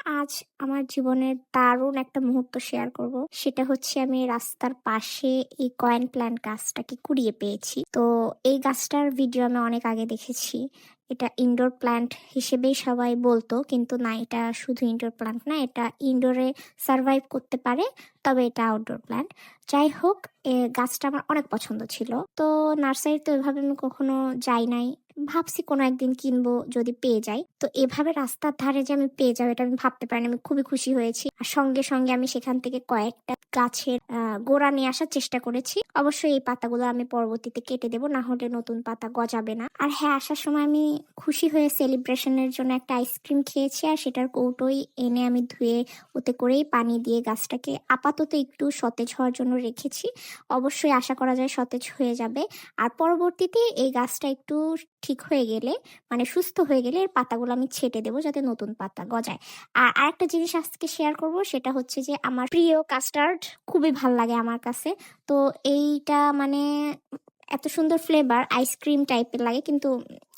আজ আমার জীবনের দারুণ একটা মুহূর্ত শেয়ার করব। সেটা হচ্ছে আমি রাস্তার পাশে এই কয়েন প্ল্যান্ট গাছটাকে কুড়িয়ে পেয়েছি। তো এই গাছটার ভিডিও আমি অনেক আগে দেখেছি। এটা ইনডোর প্ল্যান্ট হিসেবেই সবাই বলতো, কিন্তু না, এটা শুধু ইনডোর প্ল্যান্ট না, এটা ইনডোরে সার্ভাইভ করতে পারে, তবে এটা আউটডোর প্ল্যান্ট। যাই হোক, গাছটা আমার অনেক পছন্দ ছিল। তো নার্সারিতে ওইভাবে আমি কখনো যাই নাই। ভাবছি কোনো একদিন কিনবো যদি পেয়ে যাই। তো এভাবে রাস্তার ধারে যে আমি পেয়ে যাবো এটা আমি ভাবতে পারিনি। আমি খুবই খুশি হয়েছি। আর সঙ্গে, সঙ্গে আমি সেখান থেকে কয়েকটা গাছের গোড়া নিয়ে আসার চেষ্টা করেছি। অবশ্যই এই পাতাগুলো আমি পরবর্তীতে কেটে দেবো, না হলে নতুন পাতা গজাবে না। আর হ্যাঁ, আসার সময় আমি খুশি হয়ে সেলিব্রেশনের জন্য একটা আইসক্রিম খেয়েছি, আর সেটার কৌটোই এনে আমি ধুয়ে ওতে করেই পানি দিয়ে গাছটাকে আপাতত একটু সতেজ হওয়ার জন্য রেখেছি। অবশ্যই আশা করা যায় সতেজ হয়ে যাবে। আর পরবর্তীতে এই গাছটা একটু ঠিক হয়ে গেলে, মানে সুস্থ হয়ে গেলে এর পাতাগুলো আমি ছেঁটে দেবো যাতে নতুন পাতা গজায়। আর আরেকটা জিনিস আজকে শেয়ার করব, সেটা হচ্ছে যে আমার প্রিয় কাস্টার্ড খুবই ভাল লাগে আমার কাছে। তো এইটা মানে এত সুন্দর ফ্লেভার, আইসক্রিম টাইপের লাগে, কিন্তু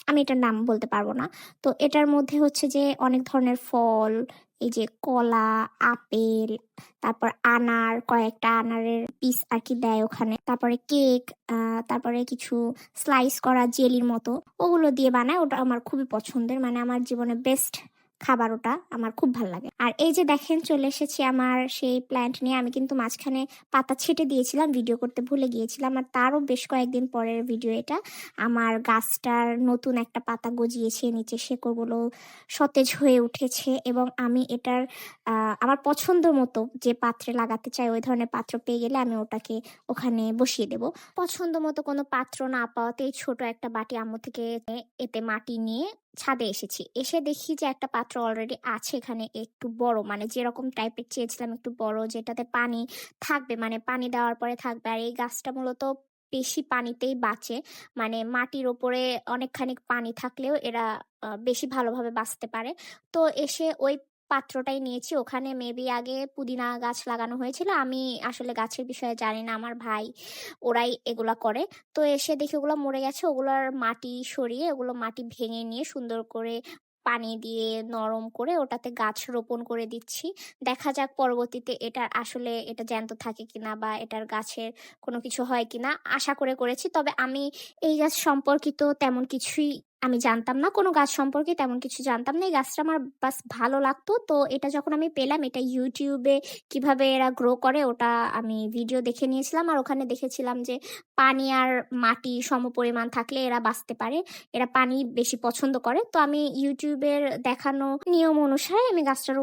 আমি এটার নাম বলতে পারবো না। তো এটার মধ্যে হচ্ছে যে অনেক ধরনের ফল, এই যে কলা, আপেল, তারপর আনার, কয়েকটা আনারের পিস আর কি দেয় ওখানে, তারপরে কেক, তারপরে কিছু স্লাইস করা জেলির মতো, ওগুলো দিয়ে বানায়। ওটা আমার খুবই পছন্দের, মানে আমার জীবনে বেস্ট খাবার ওটা, আমার খুব ভালো লাগে। আর এই যে দেখেন, চলে এসেছি আমার সেই প্ল্যান্ট নিয়ে। আমি কিন্তু মাঝখানে পাতা ছেটে দিয়েছিলাম, ভিডিও করতে ভুলে গিয়েছিলাম, আর তারও বেশ কয়েকদিন পরের ভিডিও এটা। আমার গাছটার নতুন একটা পাতা গজিয়েছে, নিচে শেকড়গুলো সতেজ হয়ে উঠেছে, এবং আমি এটার আমার পছন্দ মতো যে পাত্রে লাগাতে চাই ওই ধরনের পাত্র পেয়ে গেলে আমি ওটাকে ওখানে বসিয়ে দেব। পছন্দ মতো কোনো পাত্র না পাওয়াতেই ছোট একটা বাটি আম্মু থেকে এতে মাটি নিয়ে ছাদে এসেছি। এসে দেখি যে একটা পাত্র অলরেডি আছে এখানে, একটু বড়, মানে যেরকম টাইপের চেয়েছিলাম, একটু বড়, যেটাতে পানি থাকবে, মানে পানি দেওয়ার পরে থাকবে। আর এই গাছটা মূলত বেশি পানিতেই বাঁচে, মানে মাটির ওপরে অনেকখানি পানি থাকলেও এরা বেশি ভালোভাবে বাঁচতে পারে। তো এসে ওই পাত্রটাই নিয়েছি। ওখানে মেবি আগে পুদিনা গাছ লাগানো হয়েছিল। আমি আসলে গাছের বিষয়ে জানি না, আমার ভাই ওরাই এগুলা করে। তো এসে দেখি ওগুলো মরে গেছে, ওগুলোর মাটি সরিয়ে, ওগুলো মাটি ভেঙে নিয়ে সুন্দর করে পানি দিয়ে নরম করে ওটাতে গাছ রোপণ করে দিচ্ছি। দেখা যাক পরবর্তীতে এটার আসলে এটা জ্যান্ত থাকে কিনা, বা এটার গাছের কোনো কিছু হয় কিনা। আশা করে করেছি। তবে আমি এই গাছ সম্পর্কিত তেমন কিছুই আমি জানতাম না, কোনো গাছ সম্পর্কে তেমন কিছু জানতাম না। এই গাছটা আমার বাস ভালো লাগতো। তো এটা যখন আমি পেলাম, এটা ইউটিউবে কিভাবে এরা গ্রো করে ওটা আমি ভিডিও দেখে নিয়েছিলাম, আর ওখানে দেখেছিলাম যে পানি আর মাটি সমপরিমাণ থাকলে এরা বাঁচতে পারে, এরা পানি বেশি পছন্দ করে। তো আমি ইউটিউবের দেখানো নিয়ম অনুসারে আমি গাছটার